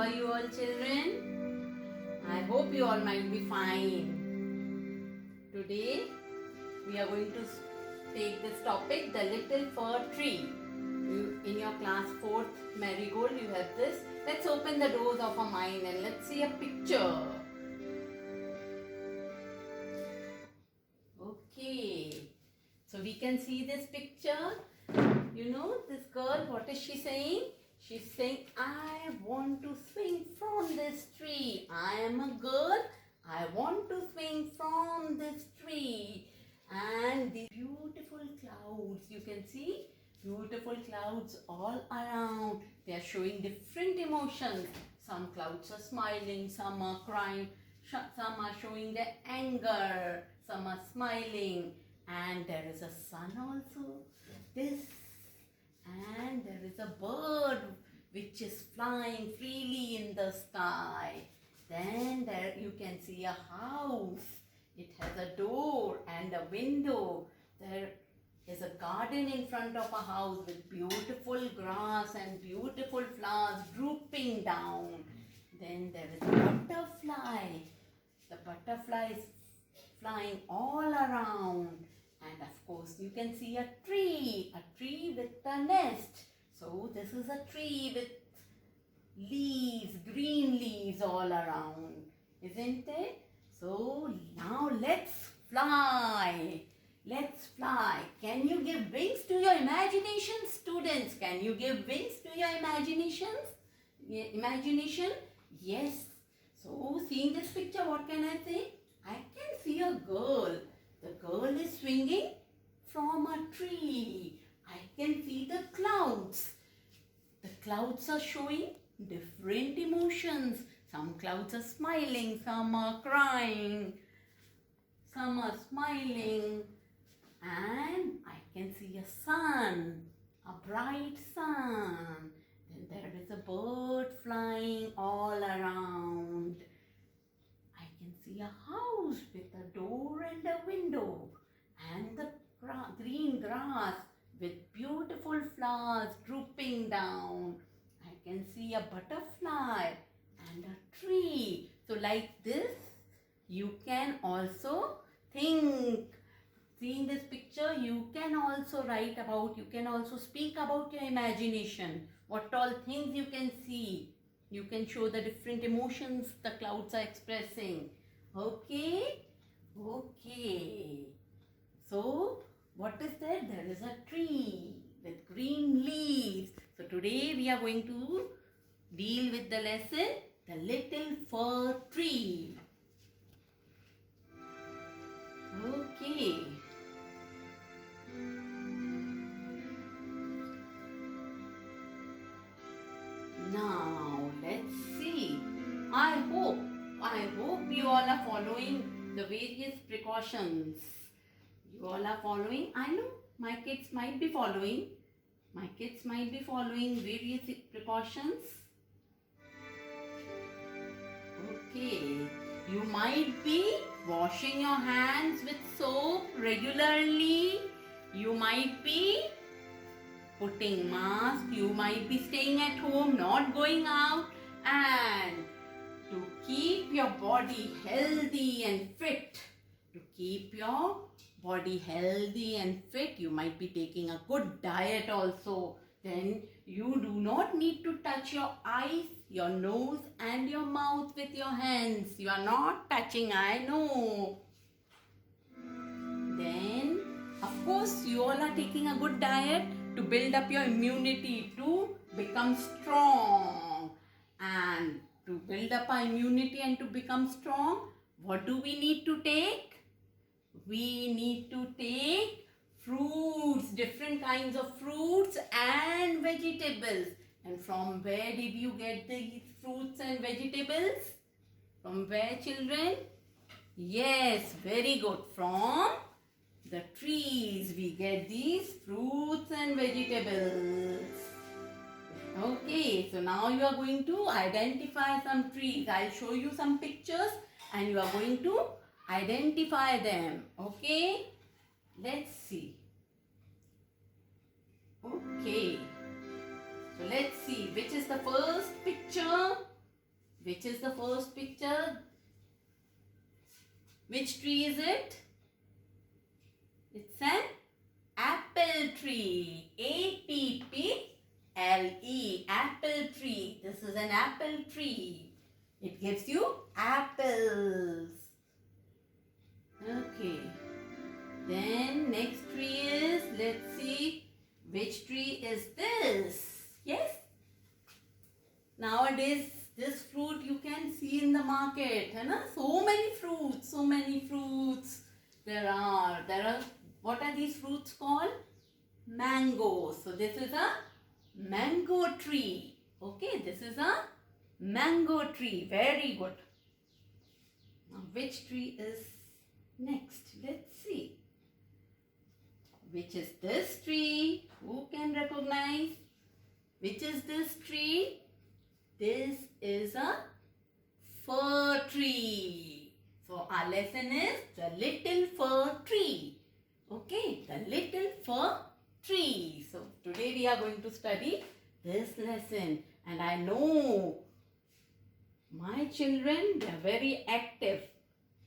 are you all children? I hope you all might be fine. Today we are going to take this topic, the little fir tree. In your class 4th marigold you have this. Let's open the doors of our mind and let's see a picture. Okay, so we can see this picture. You know this girl, what is she saying? She's saying, I want to swing from this tree. I am a girl. I want to swing from this tree. And these beautiful clouds, you can see beautiful clouds all around. They are showing different emotions. Some clouds are smiling, some are crying, some are showing their anger, some are smiling. And there is a sun also. And there is a bird which is flying freely in the sky. Then there you can see a house. It has a door and a window. There is a garden in front of a house with beautiful grass and beautiful flowers drooping down. Then there is a butterfly. The butterfly is flying all around. And of course you can see a tree with a nest. So this is a tree with leaves, green leaves all around, isn't it? So now let's fly. Let's fly. Can you give wings to your imagination, students? Can you give wings to your imaginations? Imagination? Yes. So seeing this picture, what can I say? I can see a girl. The girl is swinging from a tree. I can see the clouds. The clouds are showing different emotions. Some clouds are smiling, some are crying, some are smiling. And I can see a sun, a bright sun. Then there is a bird flying all around. I can see a house with a door and a window, and the green grass with beautiful flowers drooping down. I can see a butterfly and a tree. So like this, you can also think. Seeing this picture, you can also write about, you can also speak about your imagination. What all things you can see. You can show the different emotions the clouds are expressing. Okay? Okay. So, what is there? There is a tree with green leaves. So, today we are going to deal with the lesson, the little fir tree. Okay. Now, let's see. I hope you all are following the various precautions. You all are following. I know my kids might be following. My kids might be following various precautions. Okay. You might be washing your hands with soap regularly. You might be putting mask. You might be staying at home, not going out. And to keep your body healthy and fit, you might be taking a good diet also. Then you do not need to touch your eyes, your nose and your mouth with your hands. You are not touching, I know. Then, of course, you all are taking a good diet to build up your immunity, to become strong. And to build up our immunity and to become strong, what do we need to take? We need to take fruits, different kinds of fruits and vegetables. And from where did you get these fruits and vegetables? From where, children? Yes, very good. From the trees we get these fruits and vegetables. Okay, so now you are going to identify some trees. I'll show you some pictures and you are going to identify them. Okay, let's see. Okay, so let's see which is the first picture. Which is the first picture? Which tree is it? It's an apple tree. A-P-P-L-E. Apple tree. This is an apple tree. It gives you apples. Okay. Then next tree is, let's see, which tree is this? Yes? Nowadays, this fruit you can see in the market. Hai na? So many fruits. There are, what are these fruits called? Mangoes. So this is a mango tree. Okay, this is a mango tree. Very good. Now, which tree is next? Let's see. Which is this tree? Who can recognize? Which is this tree? This is a fir tree. So our lesson is the little fir tree. Okay, the little fir tree. So today we are going to study this lesson. And I know my children, they are very active.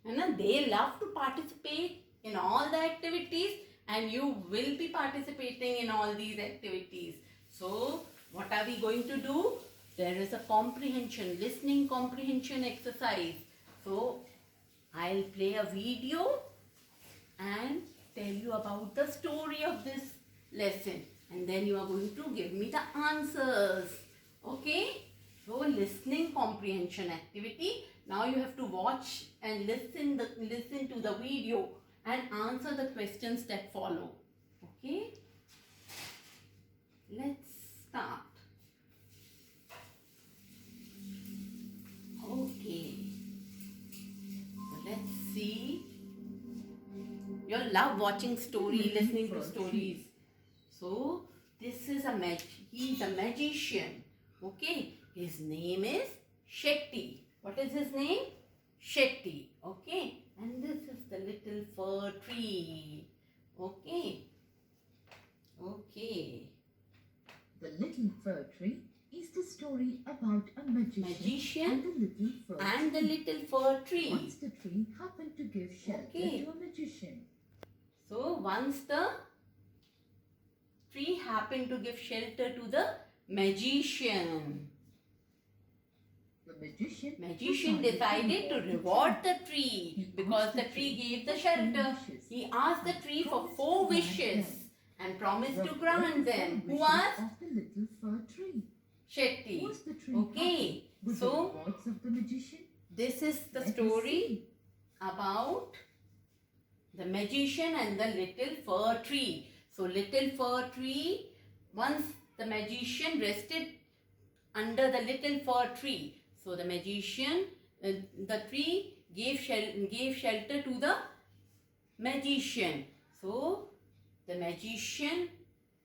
And they love to participate in all the activities, and you will be participating in all these activities. So what are we going to do? There is a comprehension, listening comprehension exercise. So I'll play a video and tell you about the story of this lesson, and then you are going to give me the answers. Okay? So listening comprehension activity. Now you have to watch and listen to the video and answer the questions that follow. Okay? Let's start. Okay. So let's see. You love watching stories, listening to stories. So this is he's a magician. Okay. His name is Shetty. What is his name? Shetty. Okay. And this is the little fir tree. Okay. Okay. The Little Fir Tree is the story about a magician and the little fir tree. Once the tree happened to give shelter to a magician. So once the tree happened to give shelter to the magician. The magician decided to reward the tree because the tree gave the shelter. He asked the tree for 4 wishes and promised to grant them. Who asked? Of the little fir tree. Shetty. Was the tree Okay. with the rewards of the magician? This is the story about the magician and the little fir tree. So little fir tree, once the magician rested under the little fir tree. So the magician, the tree gave shelter to the magician. So the magician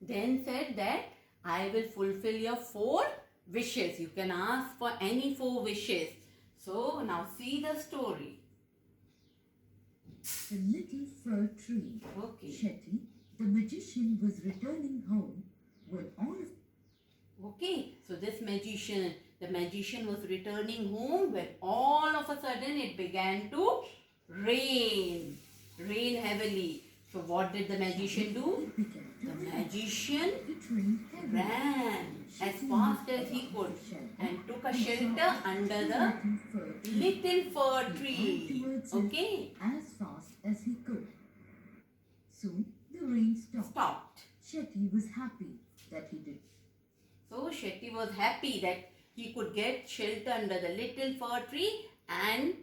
then said that I will fulfill your 4 wishes. You can ask for any 4 wishes. So now see the story. The little fir tree. Okay. Shetty, the magician, was returning home when all of Okay, so this magician, the magician was returning home when all of a sudden it began to rain heavily. So what did the magician do? The magician ran as fast as he could and took a shelter under the little fir tree. Okay, as fast as he could. Soon the rain stopped. Shetty was happy that he did. So Shetty was happy that he could get shelter under the little fir tree and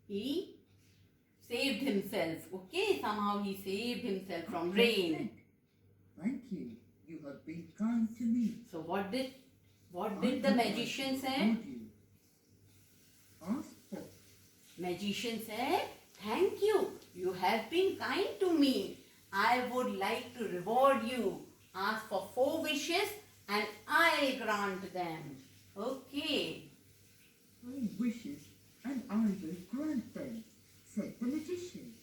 he saved himself. Okay, somehow he saved himself from rain. Thank you. You have been kind to me. So what did the magician say? Ask for. Magician said, thank you. You have been kind to me. I would like to reward you. Ask for 4 wishes and I'll grant them. Okay. 4 wishes and I will grant them, said the magician.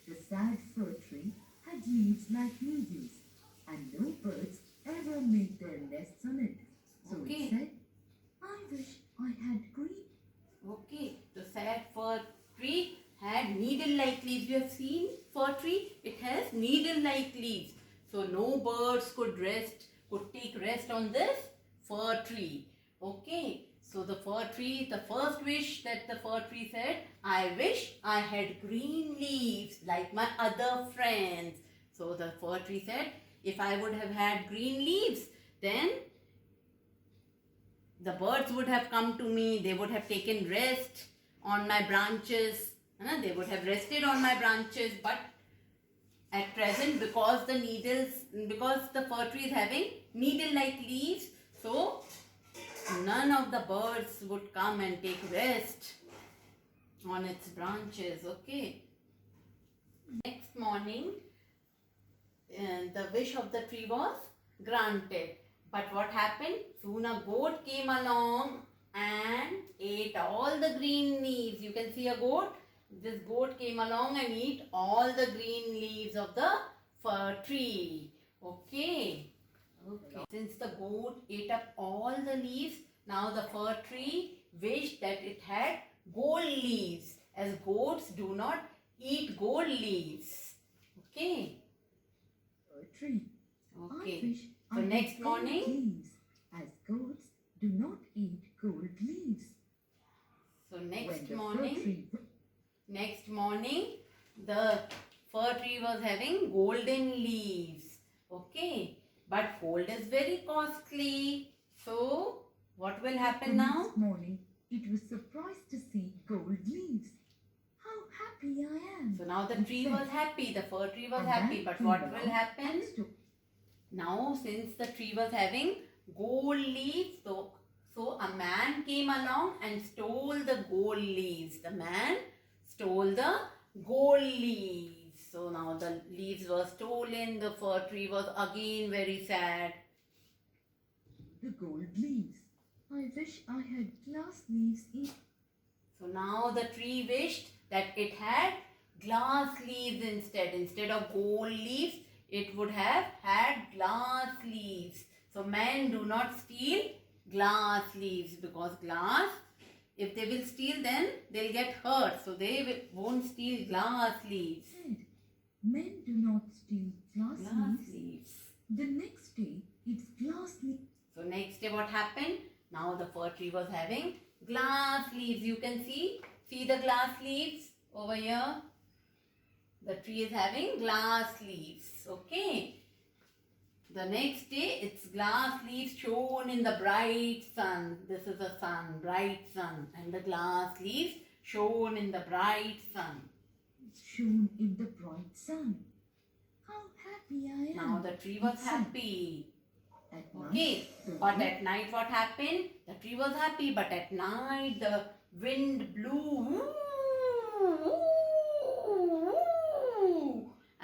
The sad fir tree had leaves like needles, and no birds ever made their nests on it. So Okay. it said, I wish you have seen fir tree? It has needle-like leaves. So no birds could take rest on this fir tree. Okay. So the fir tree, the first wish that the fir tree said, I wish I had green leaves like my other friends. So the fir tree said, if I would have had green leaves, then the birds would have come to me, they would have taken rest on my branches, they would have rested on my branches, but at present, because the fir tree is having needle-like leaves, so none of the birds would come and take rest on its branches. Okay. Next morning, the wish of the tree was granted. But what happened? Soon a goat came along and ate all the green leaves. You can see a goat. This goat came along and ate all the green leaves of the fir tree. Okay. Since the goat ate up all the leaves, now the fir tree wished that it had gold leaves, as goats do not eat gold leaves. Okay. Tree. Okay. I wish So I next had gold morning, leaves, as goats do not eat gold leaves. so When next the morning, fir tree the fir tree was having golden leaves. Okay. But gold is very costly. So what will happen the now? next morning, it was surprised to see gold leaves. How happy I am! So now the it tree said. was happy, the fir tree was And happy. man But came what along will happen? and stood. Now since the tree was having gold leaves, so a man came along and stole the gold leaves. The man stole the gold leaves. So now the leaves were stolen. The fir tree was again very sad. The gold leaves. I wish I had glass leaves in. So now the tree wished that it had glass leaves instead. Instead of gold leaves, it would have had glass leaves. So men do not steal glass leaves, because glass, if they will steal, then they'll get hurt. So they won't steal glass leaves. Said, men do not steal glass leaves. Leaves. The next day, it's glass leaves. So next day what happened? Now the fir tree was having glass leaves. You can see the glass leaves over here. The tree is having glass leaves. Okay. The next day, it's glass leaves shown in the bright sun. This is the sun, bright sun. And the glass leaves shown in the bright sun. Shown in the bright sun. How happy I am! Now the tree was it said. happy. At night, Okay. the But wind at night what happened? The tree was happy. But at night the wind blew.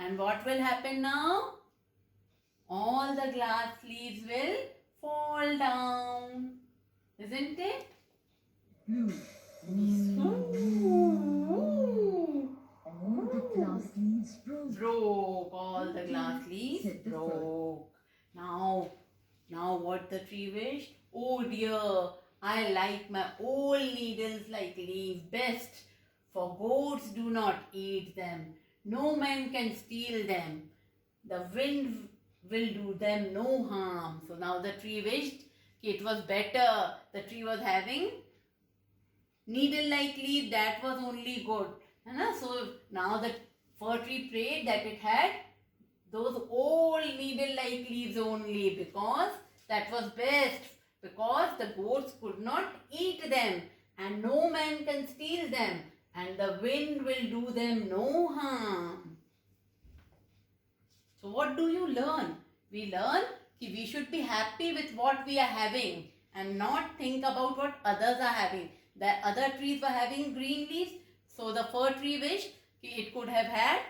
And what will happen now? All the glass leaves will fall down. Isn't it? blew. All the glass leaves broke. Broke. All the glass leaves Said the broke. Now what the tree wished? Oh dear, I like my old needles like leaves best, for goats do not eat them. No man can steal them. The wind will do them no harm. So now the tree wished it was better. The tree was having needle-like leaf, that was only good. So now the fir tree prayed that it had those old needle-like leaves only, because that was best, because the goats could not eat them and no man can steal them and the wind will do them no harm. So what do you learn? We learn that we should be happy with what we are having and not think about what others are having. The other trees were having green leaves, so the fir tree wished it could have had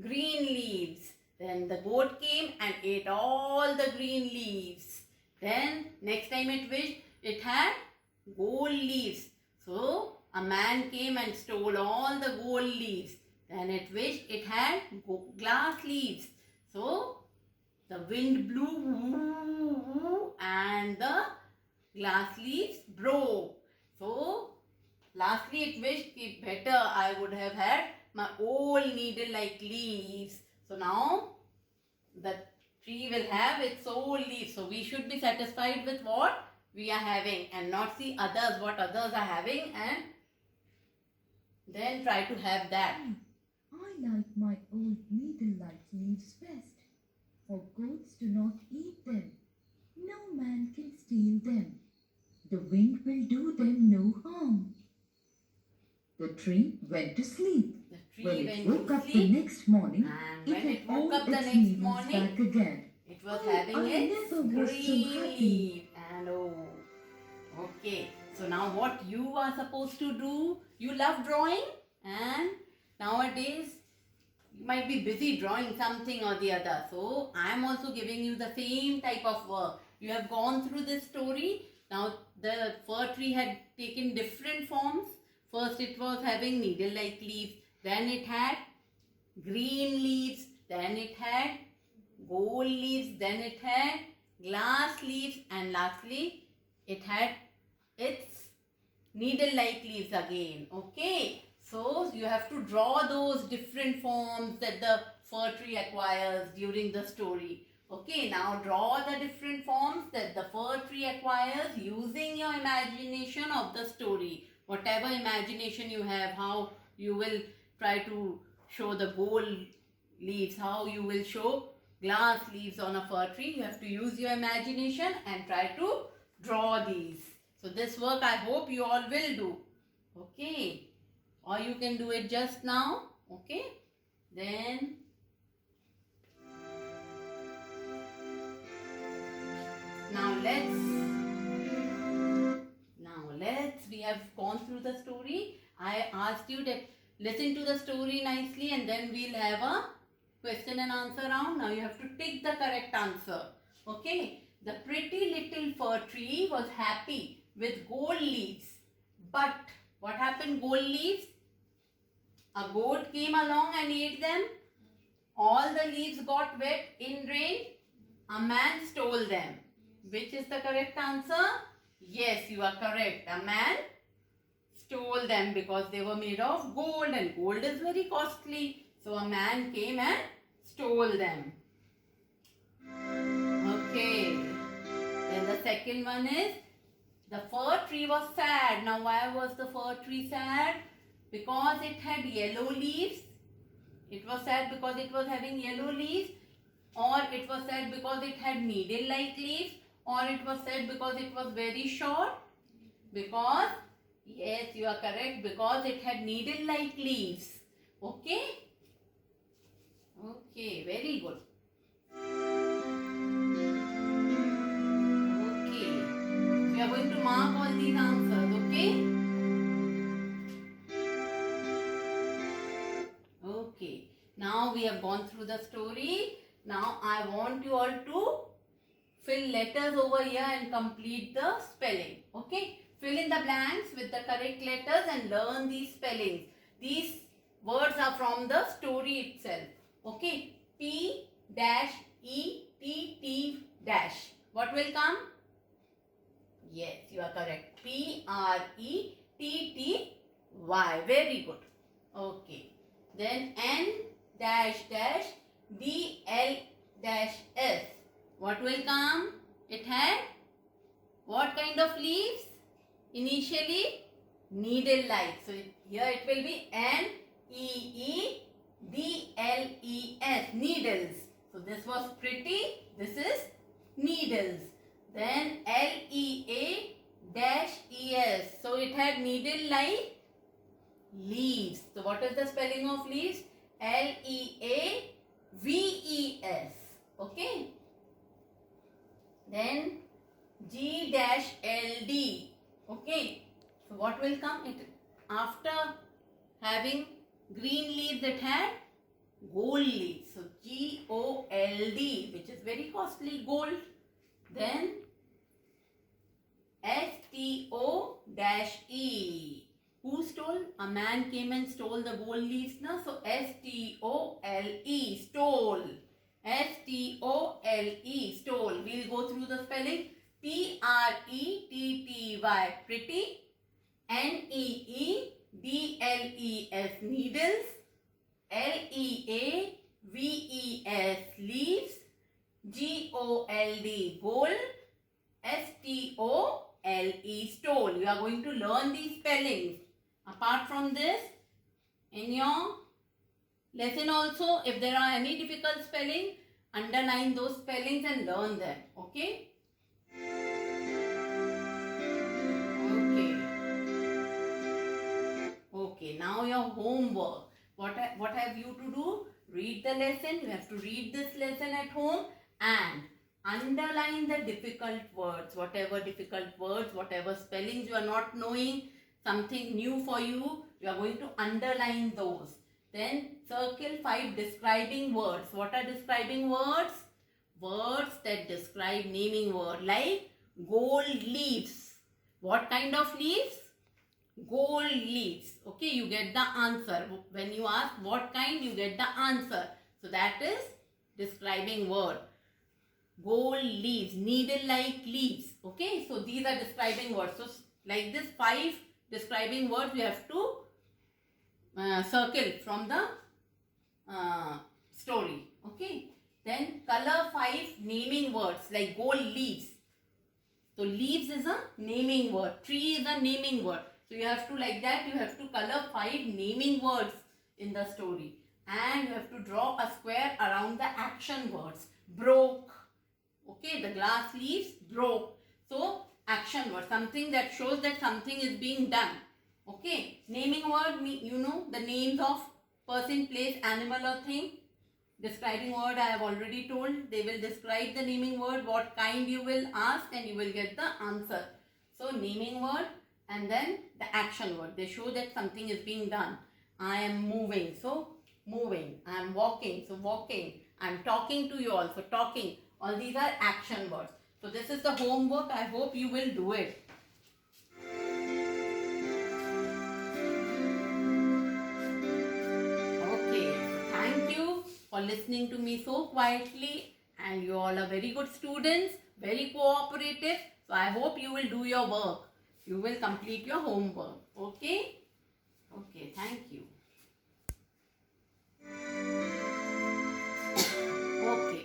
green leaves. Then the goat came and ate all the green leaves. Then next time it wished it had gold leaves. So a man came and stole all the gold leaves. Then it wished it had glass leaves. So the wind blew and the glass leaves broke. So lastly it wished better I would have had my old needle-like leaves. So now the tree will have its old leaves. So we should be satisfied with what we are having and not see others, what others are having, and then try to have that. I like my old needle-like leaves best, for goats do not eat them. No man can steal them. The wind will do them no harm. The tree went to sleep. The tree When it went woke to up the sleep, next morning, and it when had it woke all up the its next needles morning, back again. it was Oh, having I its never was so green happy. leaf. And okay. So now what you are supposed to do? You love drawing, and nowadays you might be busy drawing something or the other. So I am also giving you the same type of work. You have gone through this story. Now the fir tree had taken different forms. First it was having needle-like leaves. Then it had green leaves. Then it had gold leaves. Then it had glass leaves. And lastly it had its needle-like leaves again. Okay. So you have to draw those different forms that the fir tree acquires during the story. Okay, now draw the different forms that the fir tree acquires using your imagination of the story. Whatever imagination you have, how you will try to show the gold leaves, how you will show glass leaves on a fir tree. You have to use your imagination and try to draw these. So this work I hope you all will do. Okay. Or you can do it just now. Okay. Then now let's we have gone through the story. I asked you to listen to the story nicely, and then we'll have a question and answer round. Now you have to tick the correct answer. Okay. The pretty little fir tree was happy with gold leaves. But what happened? Gold leaves? A goat came along and ate them. All the leaves got wet in rain. A man stole them. Which is the correct answer? Yes, you are correct. A man stole them because they were made of gold, and gold is very costly. So a man came and stole them. Okay. Then the second one is the fir tree was sad. Now why was the fir tree sad? Because it had yellow leaves. It was sad because it was having yellow leaves, or it was sad because it had needle-like leaves, or it was sad because it was very short. Because, yes, you are correct, because it had needle-like leaves. Okay? Okay, very good. Okay. We are going to mark all these answers, okay? Okay, now we have gone through the story. Now I want you all to fill letters over here and complete the spelling. Okay, fill in the blanks with the correct letters and learn these spellings. These words are from the story itself. Okay, P-E-T-T dash. What will come? Yes, you are correct. P-R-E-T-T-Y. Very good. Okay. Then N dash dash D L dash S. What will come? It had what kind of leaves? Initially needle-like. So here it will be N-E-E-D-L-E-S. Needles. So this was pretty. This is needles. Then L-E-A dash E-S. So it had needle-like leaves. So what is the spelling of leaves? L-E-A-V-E-S. Okay. Then G-L-D. Okay. So what will come? It after having green leaves, it had gold leaves. So G-O-L-D, which is very costly, gold. Then S-T-O-E. Who stole? A man came and stole the gold leaves. Na? So S-T-O-L-E. Stole. S-T-O-L-E. Stole. We'll go through the spelling. P-R-E-T-T-Y. Pretty. N-E-E-D-L-E-S. Needles. Leaves, leaves. Gold, gold. Stole, stole. You are going to learn these spellings. Apart from this, in your lesson also, if there are any difficult spelling, underline those spellings and learn them. Okay? Okay, now your homework. What have you to do? Read the lesson. You have to read this lesson at home and underline the difficult words. Whatever difficult words, whatever spellings you are not knowing, something new for you, you are going to underline those. Then circle 5 describing words. What are describing words? Words that describe naming word, like gold leaves. What kind of leaves? Gold leaves. Okay, you get the answer. When you ask what kind, you get the answer. So that is describing word. Gold leaves, needle-like leaves. Okay, so these are describing words. So like this 5 describing words you have to circle from the story. Okay, then color 5 naming words like gold leaves. So leaves is a naming word, tree is a naming word. So you have to, like that, you have to color 5 naming words in the story. And you have to draw a square around the action words. Broke. Okay, the glass leaves broke. So action word, something that shows that something is being done. Okay, naming word, you know the names of person, place, animal or thing. Describing word I have already told. They will describe the naming word, what kind you will ask, and you will get the answer. So naming word and then the action word. They show that something is being done. I am moving, so moving. I am walking, so walking. I am talking to you all, so talking. All these are action words. So this is the homework. I hope you will do it. Okay, thank you for listening to me so quietly, and you all are very good students, very cooperative. So I hope you will do your work. You will complete your homework. Okay? Okay, thank you. Okay.